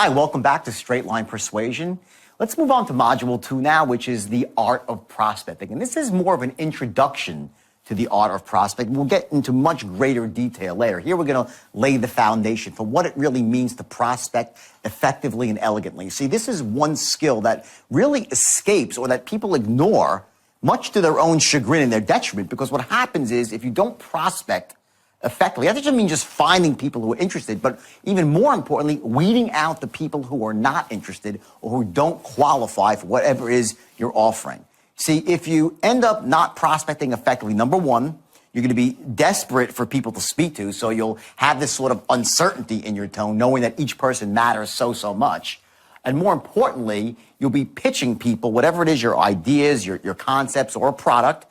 Hi, welcome back to Straight Line Persuasion. Let's move on to Module 2 now, which is the art of prospecting. And this is more of an introduction to the art of prospecting. We'll get into much greater detail later. Here we're going to lay the foundation for what it really means to prospect effectively and elegantly. See, this is one skill that really escapes or that people ignore, much to their own chagrin and their detriment, because what happens is if you don't prospect effectively, that doesn't mean just finding people who are interested, but even more importantly, weeding out the people who are not interested or who don't qualify for whatever it is you're offering. See, if you end up not prospecting effectively, number one, you're going to be desperate for people to speak to, so you'll have this sort of uncertainty in your tone, knowing that each person matters so much. And more importantly, you'll be pitching people, whatever it is, your ideas, your concepts, or a product,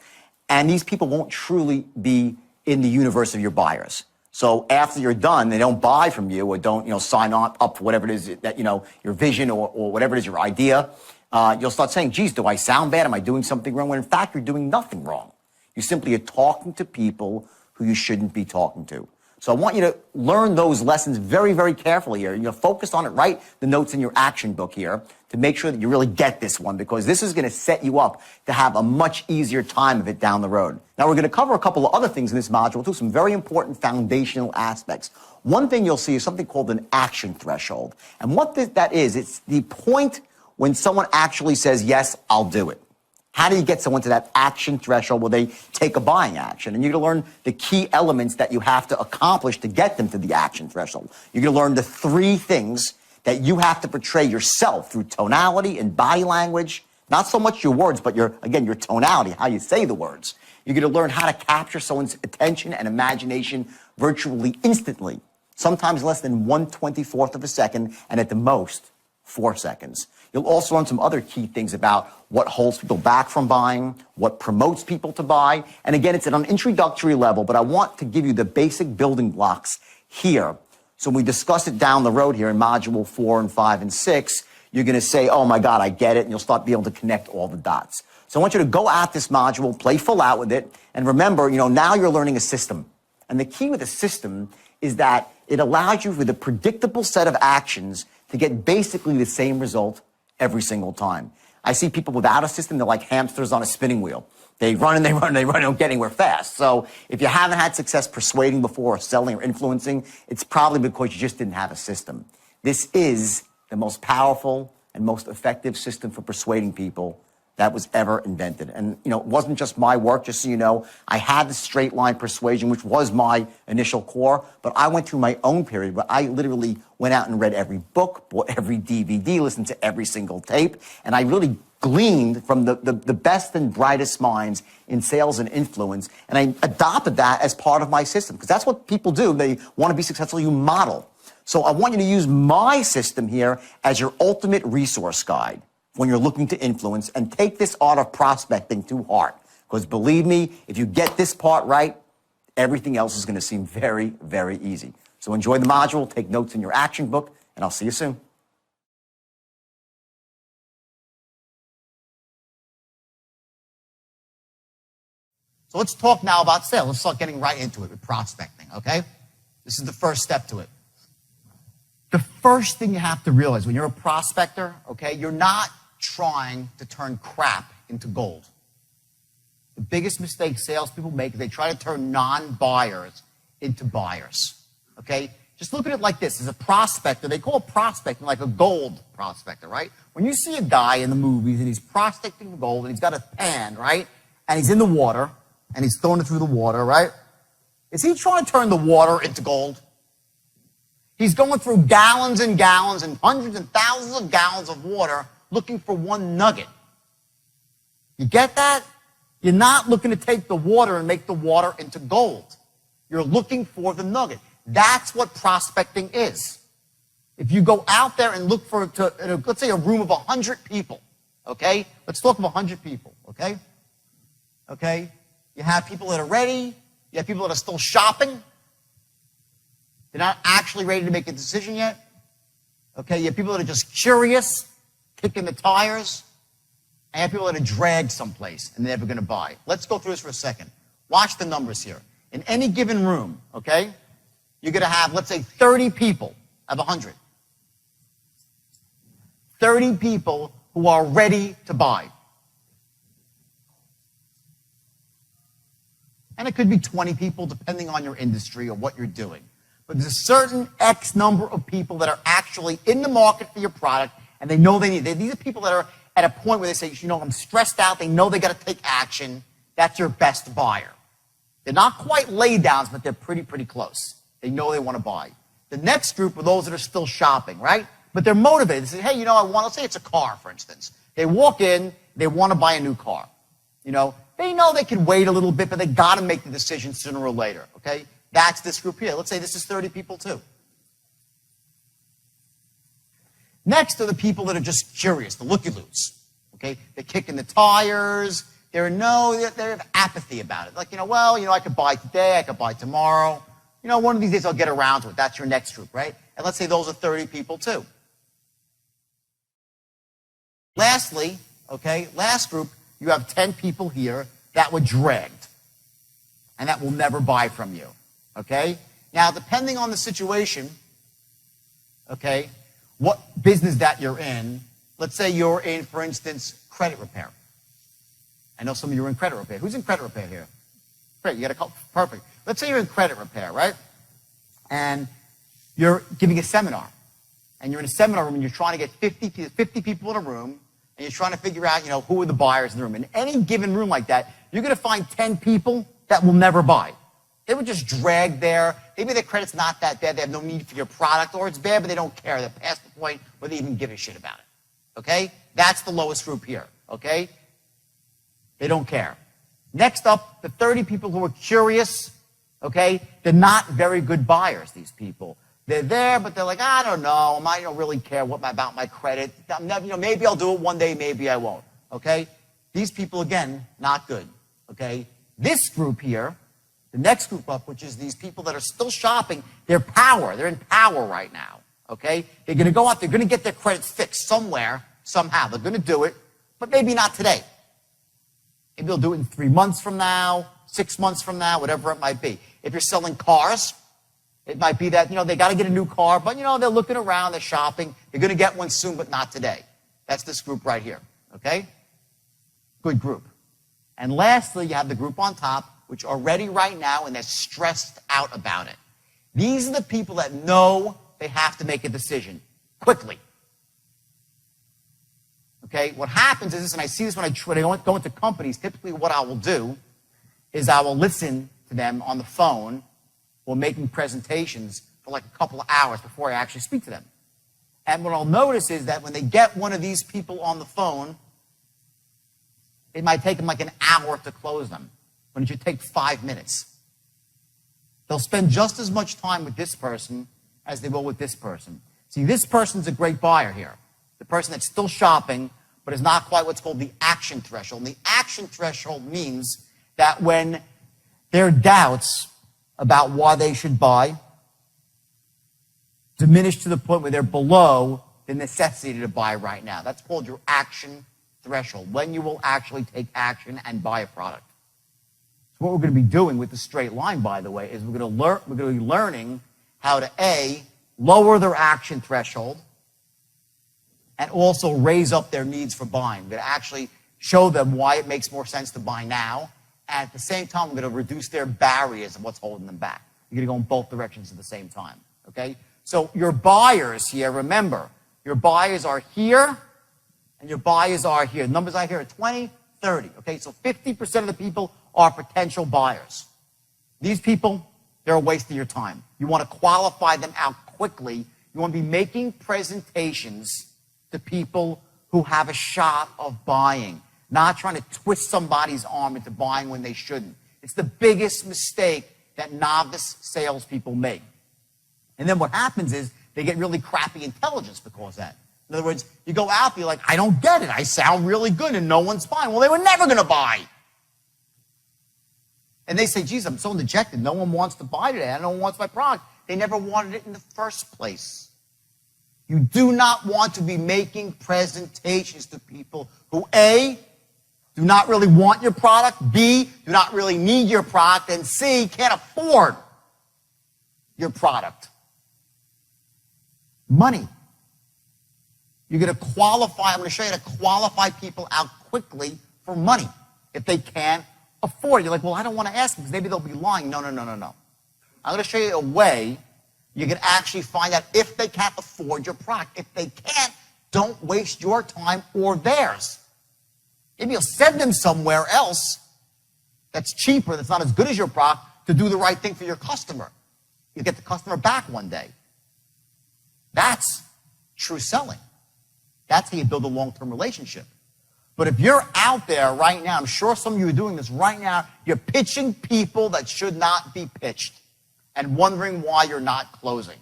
and these people won't truly be in the universe of your buyers. So after you're done, they don't buy from you or don't, sign up for whatever it is that, your vision or whatever it is, your idea. You'll start saying, geez, do I sound bad? Am I doing something wrong? When in fact, you're doing nothing wrong. You simply are talking to people who you shouldn't be talking to. So I want you to learn those lessons very carefully here. Focus on it, write the notes in your action book here to make sure that you really get this one, because this is going to set you up to have a much easier time of it down the road. Now, we're going to cover a couple of other things in this module too, some very important foundational aspects. One thing you'll see is something called an action threshold. And what that is, it's the point when someone actually says, yes, I'll do it. How do you get someone to that action threshold where they take a buying action? And you're going to learn the key elements that you have to accomplish to get them to the action threshold. You're going to learn the three things that you have to portray yourself through tonality and body language. Not so much your words, but your tonality, how you say the words. You're going to learn how to capture someone's attention and imagination virtually instantly, sometimes less than 1/24th of a second, and at the most, 4 seconds. You'll also learn some other key things about what holds people back from buying, what promotes people to buy. And again, it's at an introductory level, but I want to give you the basic building blocks here. So when we discuss it down the road here in Module 4 and 5 and 6, you're going to say, oh my God, I get it, and you'll start being able to connect all the dots. So I want you to go at this module, play full out with it, and remember, now you're learning a system. And the key with a system is that it allows you with a predictable set of actions to get basically the same result every single time. I see people without a system, they're like hamsters on a spinning wheel. They run and they run and they run and don't get anywhere fast. So if you haven't had success persuading before or selling or influencing, it's probably because you just didn't have a system. This is the most powerful and most effective system for persuading people that was ever invented. And, it wasn't just my work, just so you know. I had the straight line persuasion, which was my initial core, but I went through my own period where I literally went out and read every book, bought every DVD, listened to every single tape, and I really gleaned from the best and brightest minds in sales and influence, and I adopted that as part of my system, because that's what people do. They want to be successful, you model. So I want you to use my system here as your ultimate resource guide when you're looking to influence, and take this art of prospecting to heart. Because believe me, if you get this part right, everything else is going to seem very easy. So enjoy the module, take notes in your action book, and I'll see you soon. So let's talk now about sales. Let's start getting right into it with prospecting, okay? This is the first step to it. The first thing you have to realize when you're a prospector, okay, you're not trying to turn crap into gold. The biggest mistake salespeople make is they try to turn non-buyers into buyers, okay? Just look at it like this. As a prospector, they call prospecting like a gold prospector, right? When you see a guy in the movies and he's prospecting for gold and he's got a pan, right? And he's in the water and he's throwing it through the water, right? Is he trying to turn the water into gold? He's going through gallons and gallons and hundreds and thousands of gallons of water looking for one nugget. You get that? You're not looking to take the water and make the water into gold. You're looking for the nugget. That's what prospecting is. If you go out there and look for, let's say, a room of 100 people, okay? Let's talk of 100 people, okay? Okay? You have people that are ready. You have people that are still shopping. They're not actually ready to make a decision yet. Okay? You have people that are just curious, kicking the tires. And you have people that are dragged someplace and they're never going to buy. Let's go through this for a second. Watch the numbers here. In any given room, okay, you're going to have, let's say, 30 people of 100. 30 people who are ready to buy. And it could be 20 people depending on your industry or what you're doing. But there's a certain X number of people that are actually in the market for your product and they know they need it. These are people that are at a point where they say, you know, I'm stressed out. They know they got to take action. That's your best buyer. They're not quite lay downs, but they're pretty close. They know they want to buy. The next group are those that are still shopping, right? But they're motivated. They say, hey, you know, let's say it's a car, for instance. They walk in, they want to buy a new car. You know they can wait a little bit, but they got to make the decision sooner or later, okay? That's this group here. Let's say this is 30 people too. Next are the people that are just curious, the looky-loos, okay? They're kicking the tires. They have apathy about it. Like, I could buy today, I could buy tomorrow. One of these days I'll get around to it. That's your next group, right? And let's say those are 30 people too. Lastly, last group, you have 10 people here that were dragged and that will never buy from you, okay? Now, depending on the situation, okay, what business that you're in, let's say you're in, for instance, credit repair. I know some of you are in credit repair. Who's in credit repair here? Great, you got a couple. Perfect. Let's say you're in credit repair, right? And you're giving a seminar. And you're in a seminar room and you're trying to get 50 people in a room and you're trying to figure out, who are the buyers in the room. In any given room like that, you're going to find 10 people that will never buy. They were just dragged there. Maybe their credit's not that bad. They have no need for your product, or it's bad, but they don't care. They're past the point where they even give a shit about it. Okay? That's the lowest group here. Okay? They don't care. Next up, the 30 people who are curious. Okay? They're not very good buyers, these people. They're there, but they're like, I don't know. I don't really care about my credit. Maybe I'll do it one day, maybe I won't. Okay? These people, again, not good. Okay? This group here, the next group up, which is these people that are still shopping, they're in power right now. Okay? They're going to go out, they're going to get their credit fixed somewhere, somehow. They're going to do it, but maybe not today. Maybe they'll do it in 3 months from now, 6 months from now, whatever it might be. If you're selling cars, it might be that, they got to get a new car, but, they're looking around, they're shopping. They're going to get one soon, but not today. That's this group right here, okay? Good group. And lastly, you have the group on top, which are ready right now, and they're stressed out about it. These are the people that know they have to make a decision quickly. Okay? What happens is this, and I see this when I go into companies, typically what I will do is I will listen to them on the phone or making presentations for like a couple of hours before I actually speak to them. And what I'll notice is that when they get one of these people on the phone, it might take them like an hour to close them, when it should take 5 minutes. They'll spend just as much time with this person as they will with this person. See, this person's a great buyer here. The person that's still shopping, but is not quite what's called the action threshold. And the action threshold means that when their doubts about why they should buy diminish to the point where they're below the necessity to buy right now. That's called your action threshold, when you will actually take action and buy a product. So what we're going to be doing with the straight line, by the way, is we're going to be learning how to, A, lower their action threshold and also raise up their needs for buying. We're going to actually show them why it makes more sense to buy now. And at the same time, we're going to reduce their barriers of what's holding them back. You're going to go in both directions at the same time. Okay? So your buyers here, remember, your buyers are here and your buyers are here. The numbers I hear are 20, 30. Okay? So 50% of the people are potential buyers. These people, they're a waste of your time. You want to qualify them out quickly. You want to be making presentations to people who have a shot of buying, not trying to twist somebody's arm into buying when they shouldn't. It's the biggest mistake that novice salespeople make. And then what happens is they get really crappy intelligence because of that. In other words, you go out there, you're like, I don't get it. I sound really good and no one's buying. Well, they were never going to buy. And they say, geez, I'm so dejected. No one wants to buy today. No one wants my product. They never wanted it in the first place. You do not want to be making presentations to people who, A, do not really want your product, B, do not really need your product, and C, can't afford your product. Money. You're going to qualify, I'm going to show you how to qualify people out quickly for money if they can't afford it. You're like, well, I don't want to ask them because maybe they'll be lying. No. I'm going to show you a way you can actually find out if they can't afford your product. If they can't, don't waste your time or theirs. Maybe you'll send them somewhere else that's cheaper, that's not as good as your product, to do the right thing for your customer. You get the customer back one day. That's true selling. That's how you build a long-term relationship. But if you're out there right now, I'm sure some of you are doing this right now, you're pitching people that should not be pitched and wondering why you're not closing.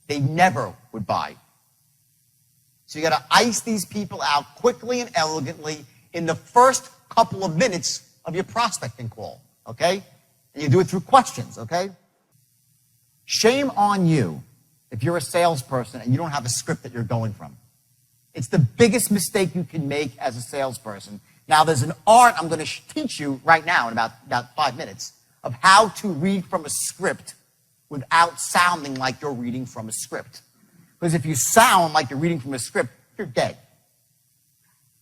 They never would buy. So you got to ice these people out quickly and elegantly in the first couple of minutes of your prospecting call, okay? And you do it through questions, okay? Shame on you if you're a salesperson and you don't have a script that you're going from. It's the biggest mistake you can make as a salesperson. Now, there's an art I'm going to teach you right now in about 5 minutes of how to read from a script without sounding like you're reading from a script. Because if you sound like you're reading from a script, you're dead.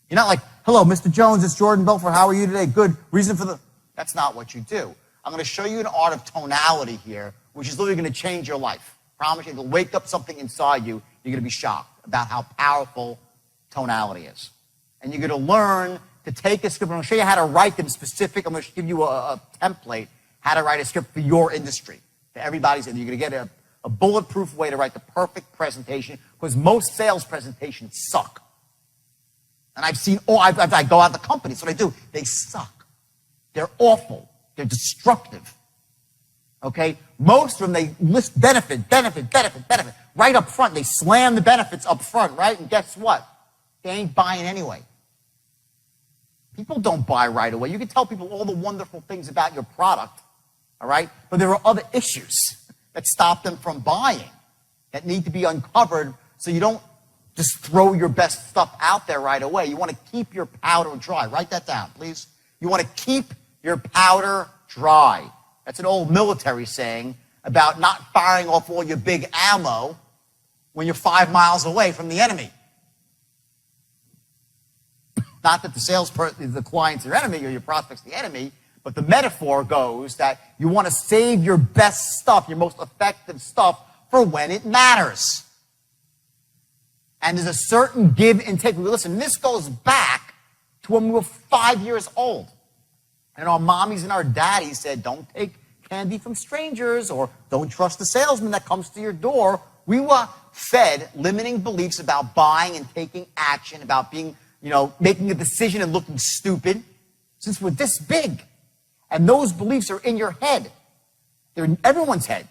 You're not like, hello, Mr. Jones, it's Jordan Belfort. How are you today? Good. Reason for the... That's not what you do. I'm going to show you an art of tonality here, which is literally going to change your life. I promise you, it'll wake up something inside you. You're going to be shocked about how powerful tonality is. And you're going to learn to take a script. I'm going to show you how to write them specific. I'm going to give you a template, how to write a script for your industry, for everybody's industry. You're going to get a bulletproof way to write the perfect presentation, because most sales presentations suck. And I've seen, I go out to companies, what I do, they suck. They're awful. They're destructive. Okay? Most of them, they list benefit. Right up front, they slam the benefits up front, right? And guess what? They ain't buying anyway. People don't buy right away. You can tell people all the wonderful things about your product, all right? But there are other issues that stop them from buying that need to be uncovered, so you don't just throw your best stuff out there right away. You want to keep your powder dry. Write that down, please. You want to keep your powder dry. That's an old military saying about not firing off all your big ammo when you're 5 miles away from the enemy. Not that the client's your enemy or your prospect's the enemy, but the metaphor goes that you want to save your best stuff, your most effective stuff, for when it matters. And there's a certain give and take. Listen, this goes back to when we were 5 years old. And our mommies and our daddies said, don't take candy from strangers, or don't trust the salesman that comes to your door. We were fed limiting beliefs about buying and taking action, about being, making a decision and looking stupid since we're this big. And those beliefs are in your head. They're in everyone's head.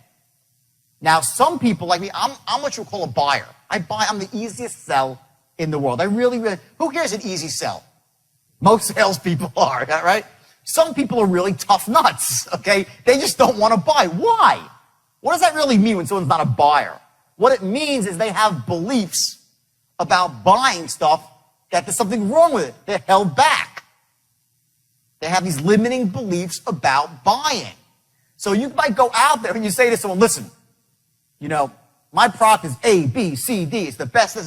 Now, some people like me, I'm what you call a buyer. I'm the easiest sell in the world. I really, who cares an easy sell? Most salespeople are, right? Some people are really tough nuts, okay? They just don't want to buy. Why? What does that really mean when someone's not a buyer? What it means is they have beliefs about buying stuff that there's something wrong with it. They're held back. They have these limiting beliefs about buying. So you might go out there and you say to someone, listen, my product is A, B, C, D. It's the best.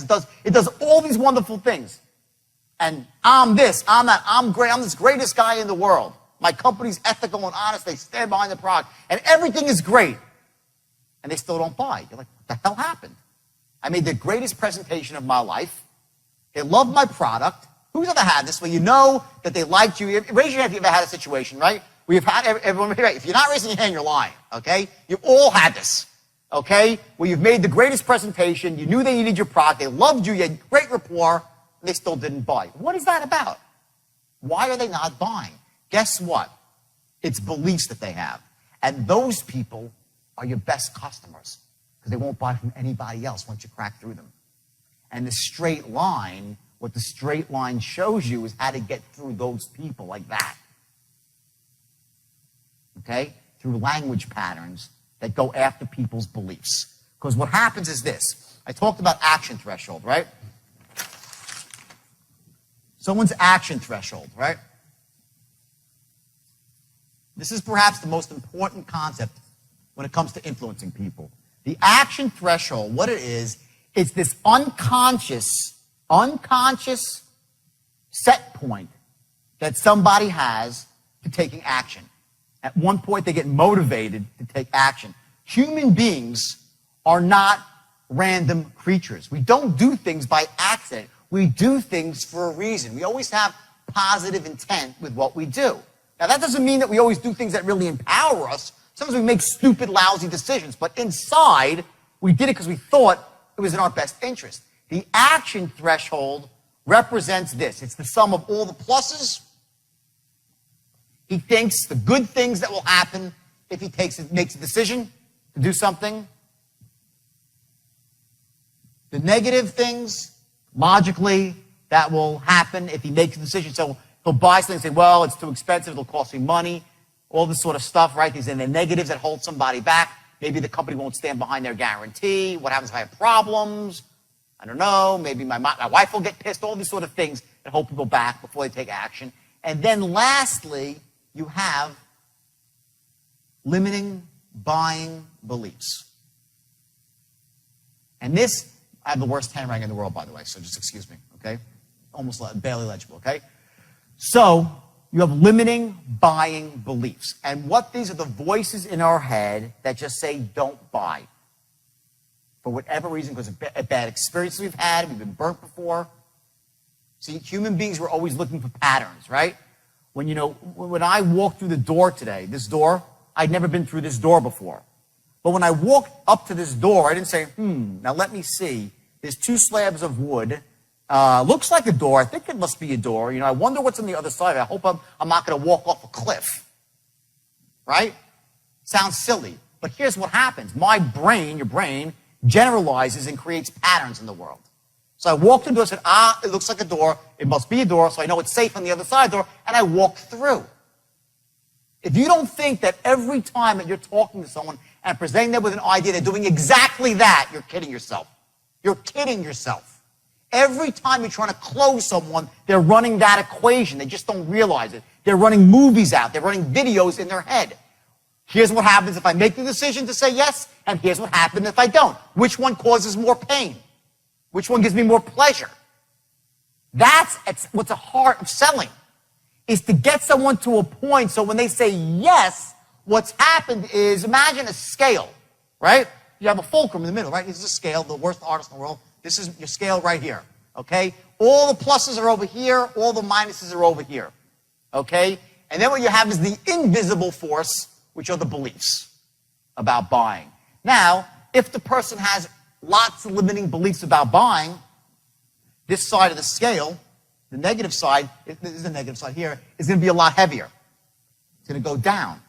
It does all these wonderful things. And I'm this, I'm that, I'm great. I'm this greatest guy in the world. My company's ethical and honest. They stand behind the product. And everything is great. And they still don't buy. You're like, what the hell happened? I made the greatest presentation of my life. They love my product. Who's ever had this where you know that they liked you? Raise your hand if you've ever had a situation, right? We've had everyone, right? If you're not raising your hand, you're lying, okay? You've all had this, okay? Where you've made the greatest presentation, you knew they needed your product, they loved you, you had great rapport, and they still didn't buy. What is that about? Why are they not buying? Guess what? It's beliefs that they have. And those people are your best customers because they won't buy from anybody else once you crack through them. And the straight line, what the straight line shows you is how to get through those people like that. Okay? Through language patterns that go after people's beliefs. Because what happens is this. I talked about action threshold, right? Someone's action threshold, right? This is perhaps the most important concept when it comes to influencing people. The action threshold, what it is, it's this unconscious unconscious set point that somebody has to taking action. At one point, they get motivated to take action. Human beings are not random creatures. We don't do things by accident. We do things for a reason. We always have positive intent with what we do. Now, that doesn't mean that we always do things that really empower us. Sometimes we make stupid, lousy decisions. But inside, we did it because we thought it was in our best interest. The action threshold represents this. It's the sum of all the pluses. He thinks the good things that will happen if he makes a decision to do something. The negative things, logically, that will happen if he makes a decision. So he'll buy something and say, well, it's too expensive, it'll cost me money, all this sort of stuff, right? These are the negatives that hold somebody back. Maybe the company won't stand behind their guarantee. What happens if I have problems? I don't know. Maybe my wife will get pissed. All these sort of things that hold people back before they take action. And then lastly, you have limiting buying beliefs. And this, I have the worst handwriting in the world, by the way, so just excuse me, okay? Almost barely legible, okay? So you have limiting buying beliefs. And what these are the voices in our head that just say, don't buy. For whatever reason, because of bad experiences we've had, we've been burnt before. See, human beings were always looking for patterns, right? When I walked through the door today, this door, I'd never been through this door before. But when I walked up to this door, I didn't say, now let me see. There's 2 slabs of wood. Looks like a door. I think it must be a door. I wonder what's on the other side. I hope I'm not going to walk off a cliff. Right? Sounds silly. But here's what happens. My brain, your brain, generalizes and creates patterns in the world. So I walked through the door and said, it looks like a door. It must be a door, so I know it's safe on the other side of the door, and I walked through. If you don't think that every time that you're talking to someone and presenting them with an idea, they're doing exactly that, you're kidding yourself. You're kidding yourself. Every time you're trying to close someone, they're running that equation. They just don't realize it. They're running movies out. They're running videos in their head. Here's what happens if I make the decision to say yes, and here's what happens if I don't. Which one causes more pain? Which one gives me more pleasure? That's what's the heart of selling, is to get someone to a point so when they say yes, what's happened is, imagine a scale, right? You have a fulcrum in the middle, right? This is a scale, the worst artist in the world. This is your scale right here, okay? All the pluses are over here, all the minuses are over here, okay? And then what you have is the invisible force, which are the beliefs about buying. Now, if the person has lots of limiting beliefs about buying, this side of the scale, the negative side, this is the negative side here, is going to be a lot heavier. It's going to go down,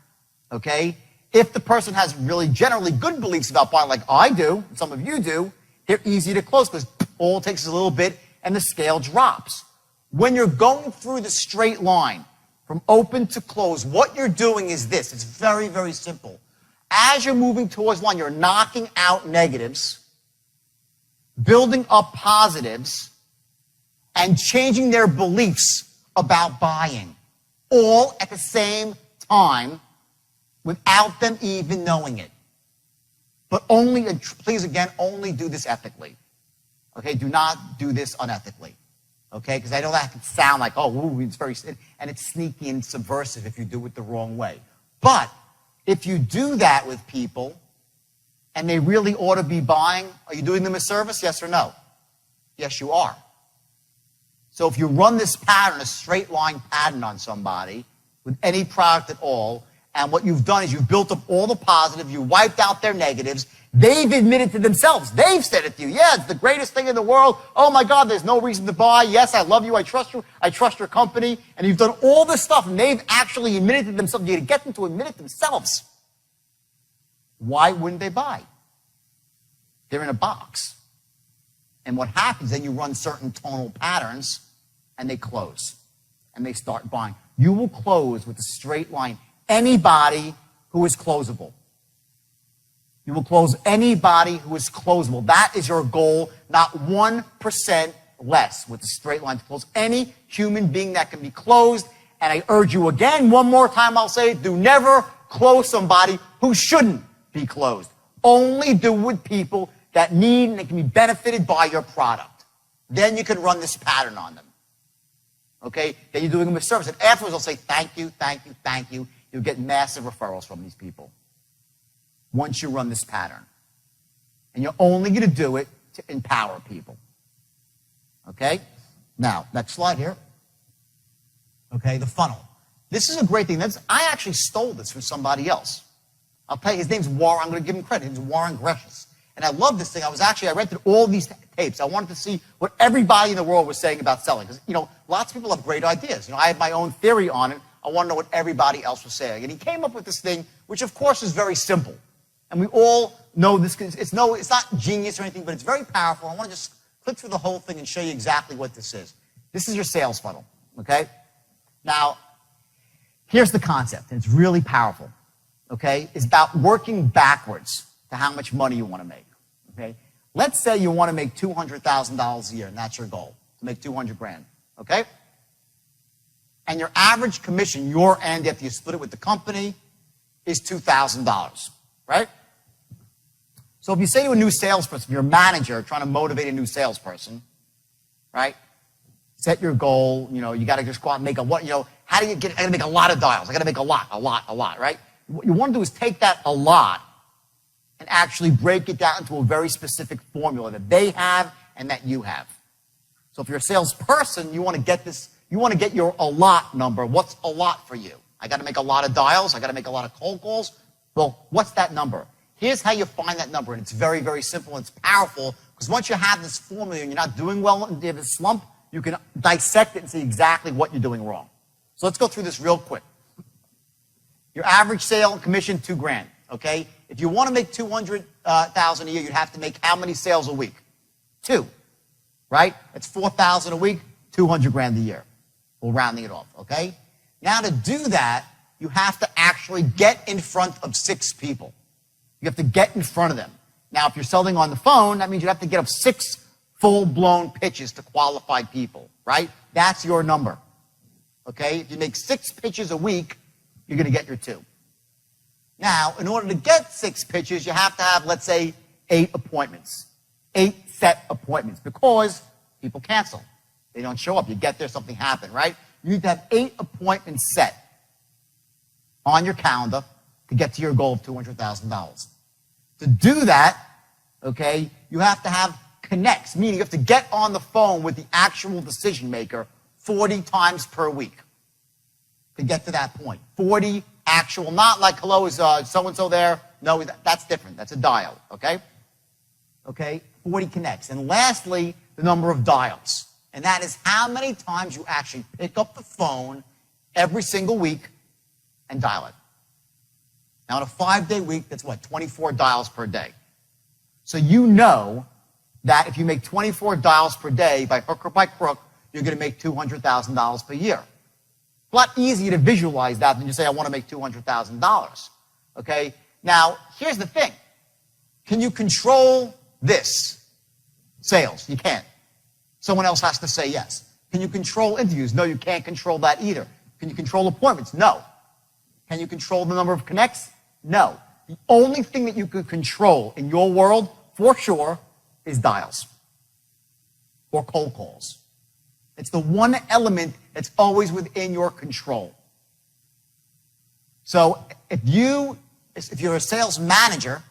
okay? If the person has really generally good beliefs about buying, like I do, and some of you do, they're easy to close because all it takes is a little bit and the scale drops. When you're going through the straight line from open to close, what you're doing is this. It's very, very simple. As you're moving towards line, you're knocking out negatives, building up positives, and changing their beliefs about buying, all at the same time without them even knowing it. But only, and please again, only do this ethically. Okay, do not do this unethically. Okay, because I know that can sound like, it's very, and it's sneaky and subversive if you do it the wrong way. But if you do that with people, and they really ought to be buying, are you doing them a service, yes or no? Yes, you are. So if you run this pattern, a straight line pattern on somebody, with any product at all, and what you've done is you've built up all the positive, you wiped out their negatives, they've admitted to themselves, they've said it to you, yeah, it's the greatest thing in the world, oh my God, there's no reason to buy, yes, I love you, I trust your company, and you've done all this stuff, and they've actually admitted to themselves, you got to get them to admit it themselves. Why wouldn't they buy? They're in a box. And what happens, then you run certain tonal patterns, and they close. And they start buying. You will close with a straight line anybody who is closable. You will close anybody who is closable. That is your goal, not 1% less with a straight line to close any human being that can be closed. And I urge you again, one more time I'll say, do never close somebody who shouldn't be closed. Only do with people that need and that can be benefited by your product. Then you can run this pattern on them. Okay? Then you're doing them a service. And afterwards, they'll say, thank you, thank you, thank you. You'll get massive referrals from these people once you run this pattern. And you're only going to do it to empower people. Okay? Now, next slide here. Okay, the funnel. This is a great thing. I actually stole this from somebody else. I'll tell you, his name's Warren. I'm going to give him credit. His name's Warren Gresham. And I love this thing. I rented all these tapes. I wanted to see what everybody in the world was saying about selling. Because, lots of people have great ideas. I have my own theory on it. I want to know what everybody else was saying. And he came up with this thing, which, of course, is very simple. And we all know this. It's not genius or anything, but it's very powerful. I want to just click through the whole thing and show you exactly what this is. This is your sales funnel, okay? Now, here's the concept, and it's really powerful, okay? It's about working backwards to how much money you want to make, okay? Let's say you want to make $200,000 a year, and that's your goal, to make 200 grand, okay? And your average commission, your end, after you split it with the company, is $2,000, right? So if you say to a new salesperson, you're a manager trying to motivate a new salesperson, right? Set your goal, you got to just go out and make how do you get, I got to make a lot of dials. I got to make a lot, right? What you want to do is take that a lot and actually break it down into a very specific formula that they have and that you have. So if you're a salesperson, you want to get your a lot number. What's a lot for you? I got to make a lot of dials. I got to make a lot of cold calls. Well, what's that number? Here's how you find that number, and it's very, very simple, and it's powerful, because once you have this formula and you're not doing well and you have a slump, you can dissect it and see exactly what you're doing wrong. So let's go through this real quick. Your average sale and commission, $2,000, okay? If you want to make $200,000 a year, you'd have to make how many sales a week? 2, right? That's 4,000 a week, 200 grand a year. We're rounding it off, okay? Now to do that, you have to actually get in front of 6 people. You have to get in front of them. Now, if you're selling on the phone, that means you have to get up 6 full-blown pitches to qualified people, right? That's your number, okay? If you make 6 pitches a week, you're going to get your 2. Now, in order to get 6 pitches, you have to have, let's say, 8 appointments, 8 set appointments, because people cancel. They don't show up. You get there, something happened, right? You need to have 8 appointments set on your calendar to get to your goal of $200,000. To do that, okay, you have to have connects, meaning you have to get on the phone with the actual decision maker 40 times per week to get to that point. 40 actual, not like, hello, is so-and-so there? No, that's different. That's a dial, okay? Okay, 40 connects. And lastly, the number of dials. And that is how many times you actually pick up the phone every single week and dial it. Now, in a 5-day week, that's what, 24 dials per day. So you know that if you make 24 dials per day, by hook or by crook, you're going to make $200,000 per year. It's a lot easier to visualize that than you say, I want to make $200,000. Okay? Now, here's the thing. Can you control this? Sales. You can't. Someone else has to say yes. Can you control interviews? No, you can't control that either. Can you control appointments? No. Can you control the number of connects? No. The only thing that you could control in your world, for sure, is dials or cold calls. It's the one element that's always within your control. So if you're a sales manager,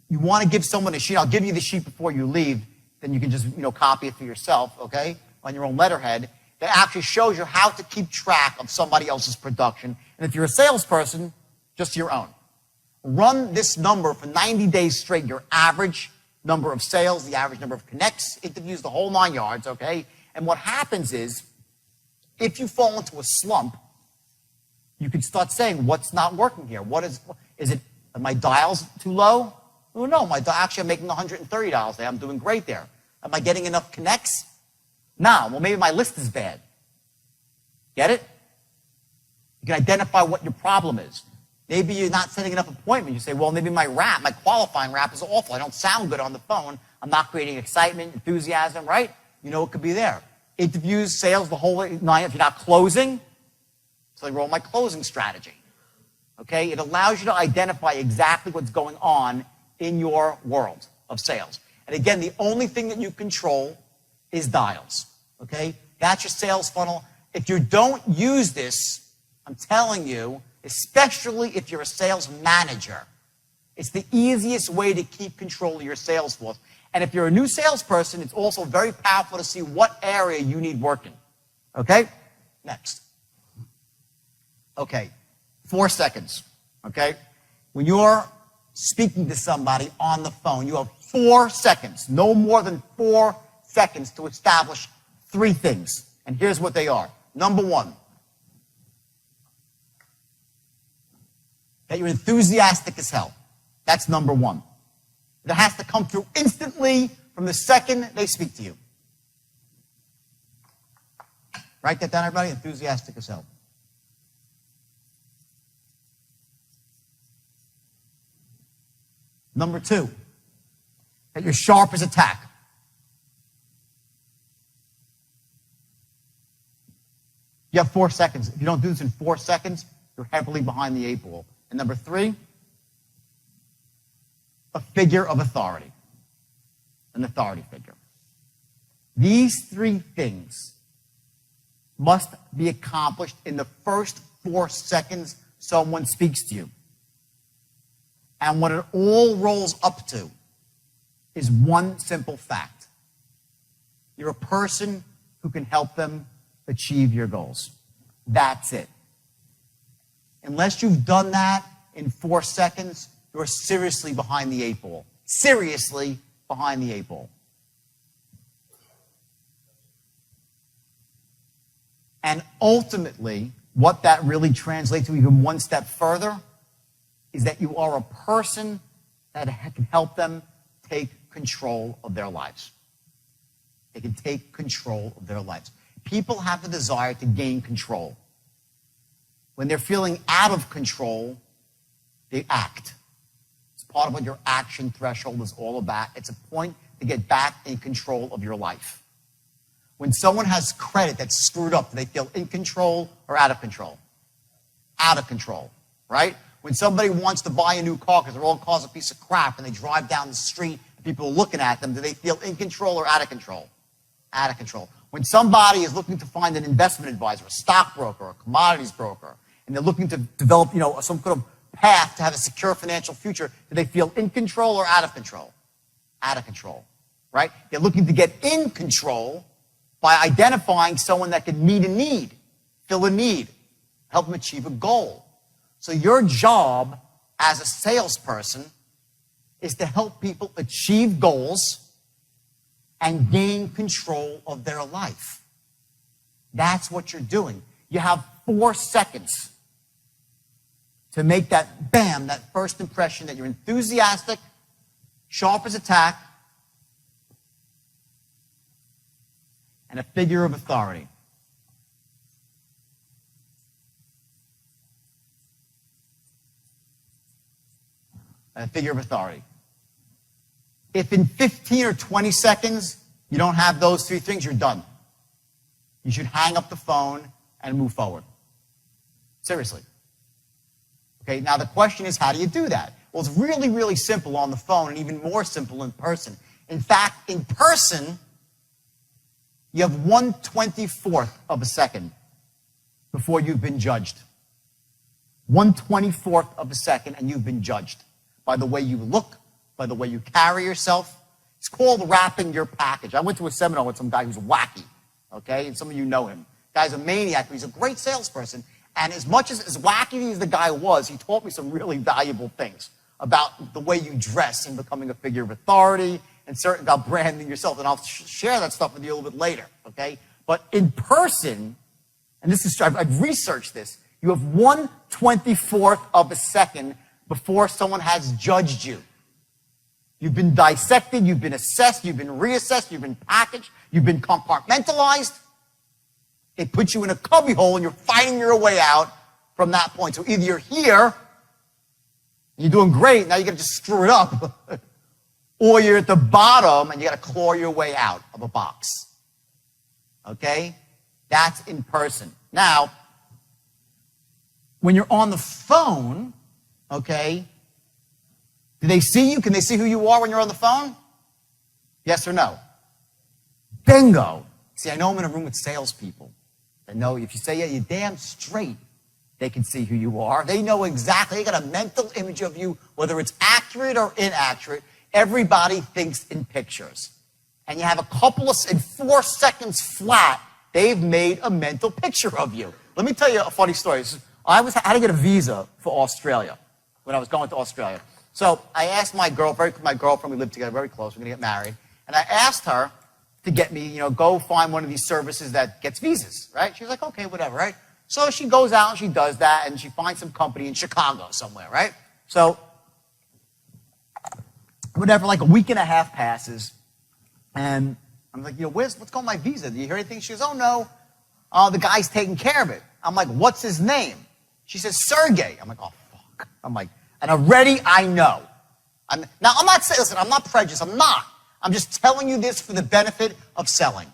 you want to give someone a sheet. I'll give you the sheet before you leave. Then you can just copy it for yourself, okay, on your own letterhead. That actually shows you how to keep track of somebody else's production. And if you're a salesperson, just your own. Run this number for 90 days straight, your average number of sales, the average number of connects, interviews, the whole 9 yards, okay? And what happens is, if you fall into a slump, you can start saying, what's not working here? Are my dials too low? Oh, no, actually I'm making $130 there. I'm doing great there. Am I getting enough connects? No, well, maybe my list is bad. Get it? You can identify what your problem is. Maybe you're not setting enough appointments. You say, well, maybe my qualifying rap is awful. I don't sound good on the phone. I'm not creating excitement, enthusiasm, right? It could be there. Interviews, sales, the whole 9. If you're not closing, so I roll my closing strategy. Okay? It allows you to identify exactly what's going on in your world of sales. And again, the only thing that you control is dials, okay? That's your sales funnel. If you don't use this, I'm telling you, especially if you're a sales manager, it's the easiest way to keep control of your sales force. And if you're a new salesperson, it's also very powerful to see what area you need working. Okay? Next. Okay. 4 seconds. Okay? When you're speaking to somebody on the phone, you have 4 seconds, no more than 4 seconds to establish 3 things. And here's what they are. Number 1, that you're enthusiastic as hell. That's number 1. That has to come through instantly from the second they speak to you. Write that down, everybody. Enthusiastic as hell. Number 2, that you're sharp as a tack. You have 4 seconds. If you don't do this in 4 seconds, you're heavily behind the 8 ball. And number 3, a figure of authority. An authority figure. These 3 things must be accomplished in the first 4 seconds someone speaks to you. And what it all rolls up to is one simple fact. You're a person who can help them achieve your goals. That's it. Unless you've done that in 4 seconds, you're seriously behind the 8 ball. Seriously behind the 8 ball. And ultimately, what that really translates to even one step further is that you are a person that can help them take control of their lives. They can take control of their lives. People have the desire to gain control. When they're feeling out of control, they act. It's part of what your action threshold is all about. It's a point to get back in control of your life. When someone has credit that's screwed up, do they feel in control or out of control? Out of control, right? When somebody wants to buy a new car because their old car's a piece of crap and they drive down the street and people are looking at them, do they feel in control or out of control? Out of control. When somebody is looking to find an investment advisor, a stockbroker, a commodities broker, and they're looking to develop, some kind of path to have a secure financial future, do they feel in control or out of control? Out of control, right? They're looking to get in control by identifying someone that can meet a need, fill a need, help them achieve a goal. So your job as a salesperson is to help people achieve goals and gain control of their life. That's what you're doing. You have 4 seconds to make that, bam, that first impression that you're enthusiastic, sharp as a tack, and a figure of authority. A figure of authority. If in 15 or 20 seconds you don't have those 3 things, you're done. You should hang up the phone and move forward. Seriously. Okay, now the question is, how do you do that? Well, it's really, really simple on the phone and even more simple in person. In fact, in person, you have 1/24th of a second before you've been judged. 1/24th of a second and you've been judged by the way you look, by the way you carry yourself. It's called wrapping your package. I went to a seminar with some guy who's wacky, okay? And some of you know him. The guy's a maniac, but he's a great salesperson. And as much as wacky as the guy was, he taught me some really valuable things about the way you dress and becoming a figure of authority and certain about branding yourself. And I'll share that stuff with you a little bit later, okay? But in person, and this is, I've researched this, you have 1/24th of a second before someone has judged you. You've been dissected, you've been assessed, you've been reassessed, you've been packaged, you've been compartmentalized. They put you in a cubbyhole and you're fighting your way out from that point. So either you're here, and you're doing great, now you got to just screw it up, or you're at the bottom and you got to claw your way out of a box. Okay? That's in person. Now, when you're on the phone, okay, do they see you? Can they see who you are when you're on the phone? Yes or no? Bingo. See, I know I'm in a room with salespeople. I know if you say, yeah, you're damn straight, they can see who you are. They know exactly. They got a mental image of you, whether it's accurate or inaccurate. Everybody thinks in pictures. And you have a couple of, in 4 seconds flat, they've made a mental picture of you. Let me tell you a funny story. I had to get a visa for Australia when I was going to Australia. So I asked my girlfriend, we lived together very close, we're going to get married, and I asked her to get me, go find one of these services that gets visas, right? She was like, okay, whatever, right? So she goes out and she does that, and she finds some company in Chicago somewhere, right? So whatever, like a week and a half passes, and I'm like, what's going on my visa? Do you hear anything? She goes, oh, no, the guy's taking care of it. I'm like, what's his name? She says, Sergey. I'm like, oh, fuck. I'm like, and already I know. I'm not prejudiced. I'm not. I'm just telling you this for the benefit of selling,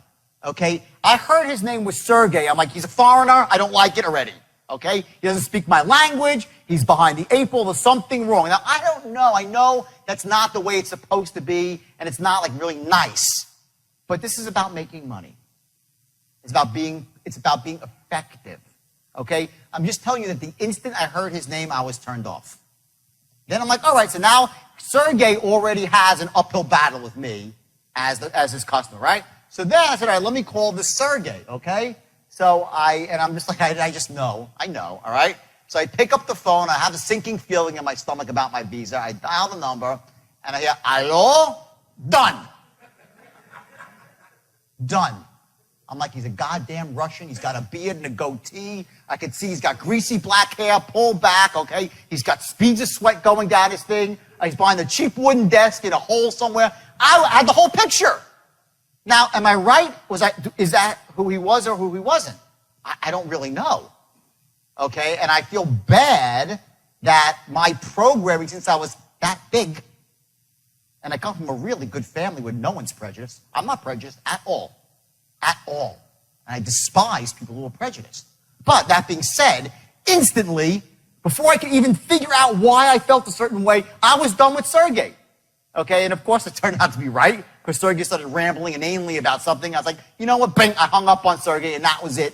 okay? I heard his name was Sergey. I'm like, he's a foreigner. I don't like it already, okay? He doesn't speak my language. He's behind the 8 ball. There's something wrong. Now, I don't know. I know that's not the way it's supposed to be, and it's not, like, really nice. But this is about making money. It's about being effective, okay? I'm just telling you that the instant I heard his name, I was turned off. Then I'm like, all right, so now Sergey already has an uphill battle with me as his customer, right? So then I said, all right, let me call this Sergey, okay? So I'm just like, I just know, I know, all right? So I pick up the phone, I have a sinking feeling in my stomach about my visa, I dial the number, and I hear, hello? Done. Done. I'm like, he's a goddamn Russian. He's got a beard and a goatee. I can see he's got greasy black hair pulled back, okay? He's got speeds of sweat going down his thing. He's behind a cheap wooden desk in a hole somewhere. I had the whole picture. Now, am I right? Is that who he was or who he wasn't? I don't really know, okay? And I feel bad that my programming, since I was that big, and I come from a really good family where no one's prejudiced. I'm not prejudiced at all. At all. And I despise people who are prejudiced. But that being said, instantly, before I could even figure out why I felt a certain way, I was done with Sergey. Okay, and of course it turned out to be right, because Sergey started rambling inanely about something. I was like, you know what, bang, I hung up on Sergey, and that was it.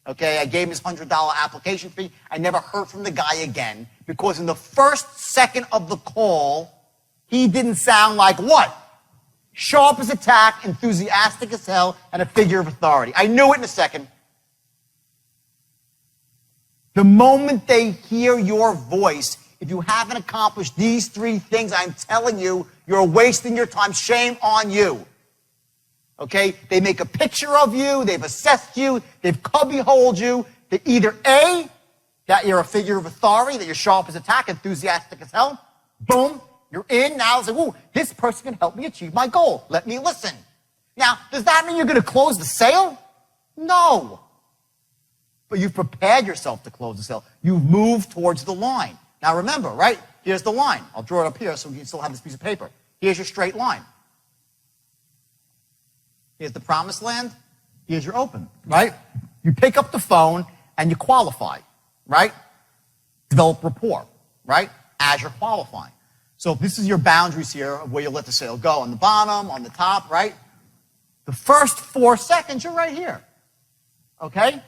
Okay, I gave him his $100 application fee. I never heard from the guy again, because in the first second of the call, he didn't sound like what? Sharp as a tack, enthusiastic as hell, and a figure of authority. I knew it in a second. The moment they hear your voice, if you haven't accomplished these 3 things, I'm telling you, you're wasting your time. Shame on you. Okay? They make a picture of you, they've assessed you, they've cubbyholed you. They either A, that you're a figure of authority, that you're sharp as a tack, enthusiastic as hell. Boom. You're in. Now it's like, ooh, this person can help me achieve my goal. Let me listen. Now, does that mean you're going to close the sale? No. But you've prepared yourself to close the sale. You've moved towards the line. Now remember, right? Here's the line. I'll draw it up here so we can still have this piece of paper. Here's your straight line. Here's the promised land. Here's your open, right? You pick up the phone and you qualify, right? Develop rapport, right? As you're qualifying. So if this is your boundaries here of where you let the sale go, on the bottom, on the top, right? The first 4 seconds, you're right here, okay?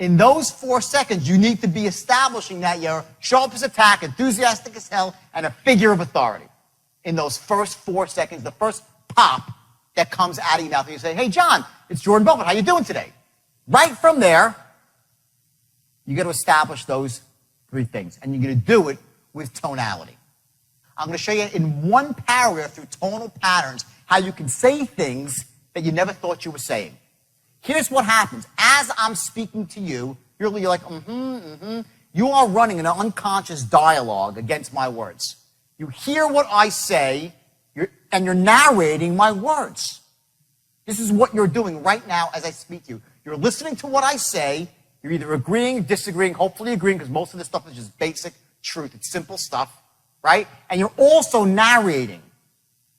In those 4 seconds, you need to be establishing that you're sharp as a tack, enthusiastic as hell, and a figure of authority. In those first 4 seconds, the first pop that comes out of your mouth, and you say, hey, John, it's Jordan Belfort. How you doing today? Right from there, you got to establish those 3 things, and you're going to do it with tonality. I'm going to show you in one paragraph through tonal patterns how you can say things that you never thought you were saying. Here's what happens. As I'm speaking to you, you're like, You are running an unconscious dialogue against my words. You hear what I say, and you're narrating my words. This is what you're doing right now as I speak to you. You're listening to what I say. You're either agreeing, disagreeing, hopefully agreeing, because most of this stuff is just basic truth. It's simple stuff. Right? And you're also narrating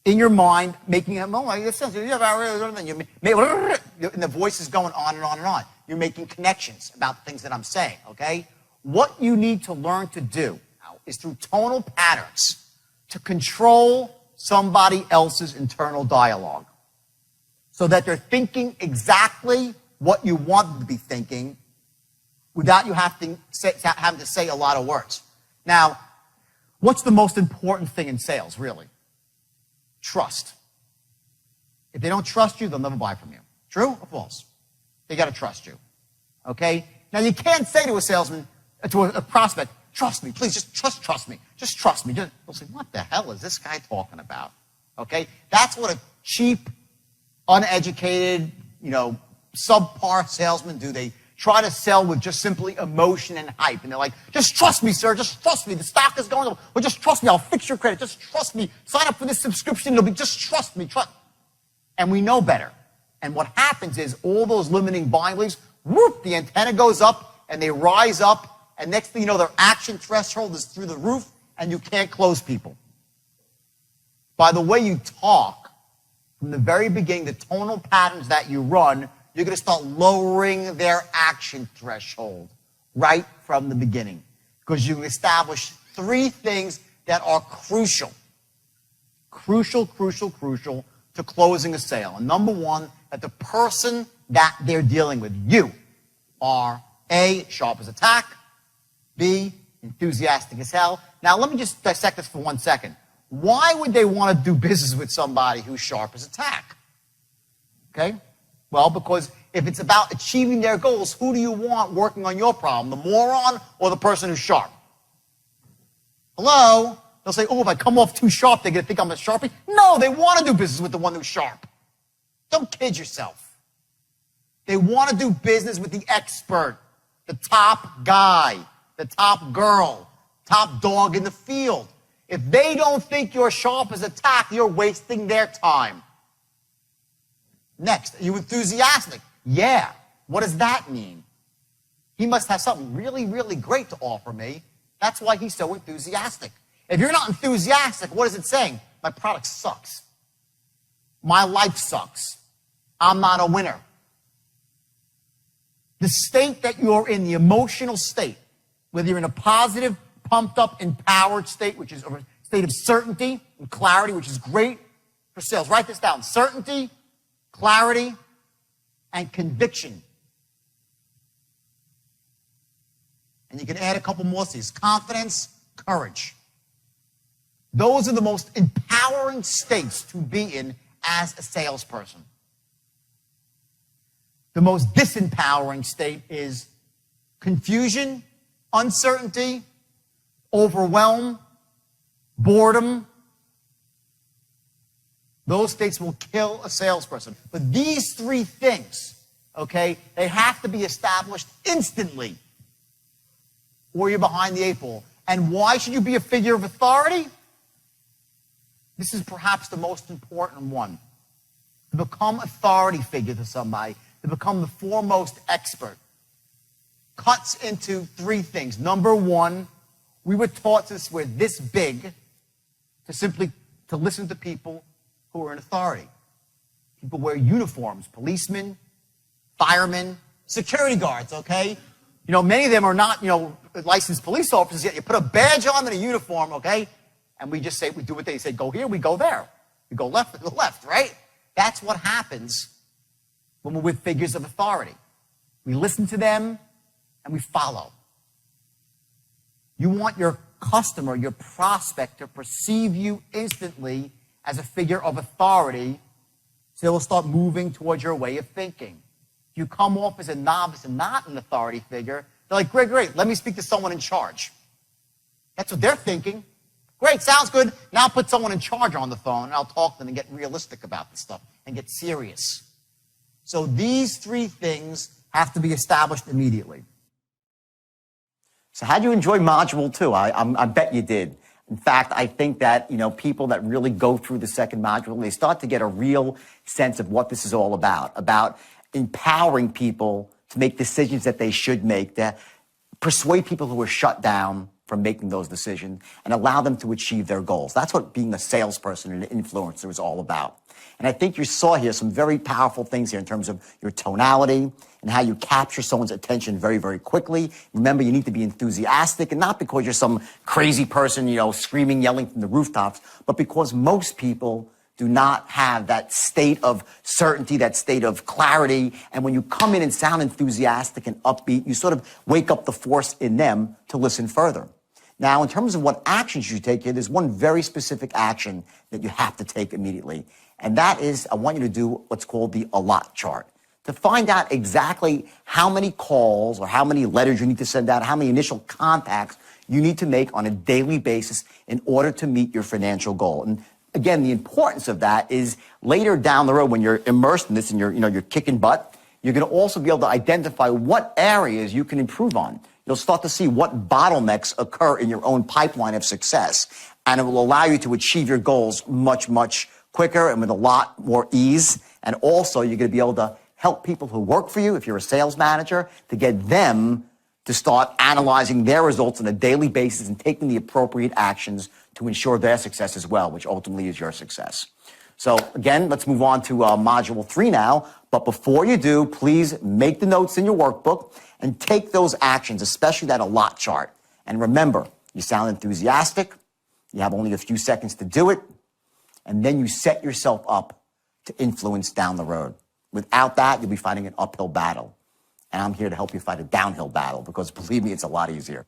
in your mind, making it, and the voice is going on and on and on. You're making connections about things that I'm saying, okay? What you need to learn to do is through tonal patterns to control somebody else's internal dialogue. so that they're thinking exactly what you want them to be thinking without you having to say a lot of words. Now, what's the most important thing in sales, really? Trust. If they don't trust you, they'll never buy from you. True or false? They got to trust you. Okay? Now, you can't say to a salesman, to a prospect, trust me, please, just trust me. Just trust me. They'll say, what the hell is this guy talking about? Okay? That's what a cheap, uneducated, subpar salesmen do. They try to sell with just simply emotion and hype. And they're like, just trust me, sir. Just trust me. The stock is going up. Well, just trust me. I'll fix your credit. Just trust me. Sign up for this subscription. It'll be, just trust me. And we know better. And what happens is all those limiting buying beliefs, whoop, the antenna goes up and they rise up. And next thing you know, their action threshold is through the roof and you can't close people. By the way you talk, from the very beginning, the tonal patterns that you run, you're going to start lowering their action threshold right from the beginning. Because you establish three things that are crucial to closing a sale. And number one, that the person that they're dealing with, you, are A, sharp as a tack, B, enthusiastic as hell. Now, let me just dissect this for 1 second. Why would they want to do business with somebody who's sharp as a tack? Okay? Well, because if it's about achieving their goals, who do you want working on your problem? The moron or the person who's sharp? Hello? They'll say, oh, if I come off too sharp, they're going to think I'm a sharpie. No, they want to do business with the one who's sharp. Don't kid yourself. They want to do business with the expert, the top guy, the top girl, top dog in the field. If they don't think you're sharp as a tack, you're wasting their time. Next, are you enthusiastic? Yeah. What does that mean? He must have something really, really great to offer me. That's why he's so enthusiastic. If you're not enthusiastic, what is it saying? My product sucks. My life sucks. I'm not a winner. The state that you're in, the emotional state, whether you're in a positive, pumped up, empowered state, which is a state of certainty and clarity, which is great for sales. Write this down. Certainty, clarity, and conviction. And you can add a couple more C's. Confidence, courage. Those are the most empowering states to be in as a salesperson. The most disempowering state is confusion, uncertainty, overwhelm, boredom. Those states will kill a salesperson. But these three things, okay, they have to be established instantly or you're behind the eight ball. And why should you be a figure of authority? This is perhaps the most important one. To become authority figure to somebody, to become the foremost expert, cuts into three things. Number one, we were taught since we're this big to listen to people who are in authority. People wear uniforms, policemen, firemen, security guards, okay? Many of them are not, licensed police officers yet. You put a badge on and a uniform, okay? And we just say, we do what they say, go here, we go there. We go left, we go left, right? That's what happens when we're with figures of authority. We listen to them and we follow. You want your customer, your prospect, to perceive you instantly as a figure of authority, so they will start moving towards your way of thinking. If you come off as a novice and not an authority figure, they're like, great, let me speak to someone in charge. That's what they're thinking. Great, sounds good. Now put someone in charge on the phone, and I'll talk to them and get realistic about this stuff and get serious. So these three things have to be established immediately. So how'd you enjoy Module 2? I bet you did. In fact, I think that, people that really go through the second module, they start to get a real sense of what this is all about empowering people to make decisions that they should make, to persuade people who are shut down from making those decisions and allow them to achieve their goals. That's what being a salesperson and an influencer is all about. And I think you saw here some very powerful things here in terms of your tonality and how you capture someone's attention very, very quickly. Remember, you need to be enthusiastic, and not because you're some crazy person, screaming, yelling from the rooftops, but because most people do not have that state of certainty, that state of clarity. And when you come in and sound enthusiastic and upbeat, you sort of wake up the force in them to listen further. Now, in terms of what actions you should take here, there's one very specific action that you have to take immediately. And that is, I want you to do what's called the allot chart. To find out exactly how many calls or how many letters you need to send out, how many initial contacts you need to make on a daily basis in order to meet your financial goal. And again, the importance of that is later down the road when you're immersed in this and you're kicking butt, you're going to also be able to identify what areas you can improve on. You'll start to see what bottlenecks occur in your own pipeline of success, and it will allow you to achieve your goals much, much quicker and with a lot more ease. And also, you're going to be able to help people who work for you, if you're a sales manager, to get them to start analyzing their results on a daily basis and taking the appropriate actions to ensure their success as well, which ultimately is your success. So again, let's move on to module 3 now. But before you do, please make the notes in your workbook and take those actions, especially that allot chart. And remember, you sound enthusiastic. You have only a few seconds to do it. And then you set yourself up to influence down the road. Without that, you'll be fighting an uphill battle. And I'm here to help you fight a downhill battle because believe me, it's a lot easier.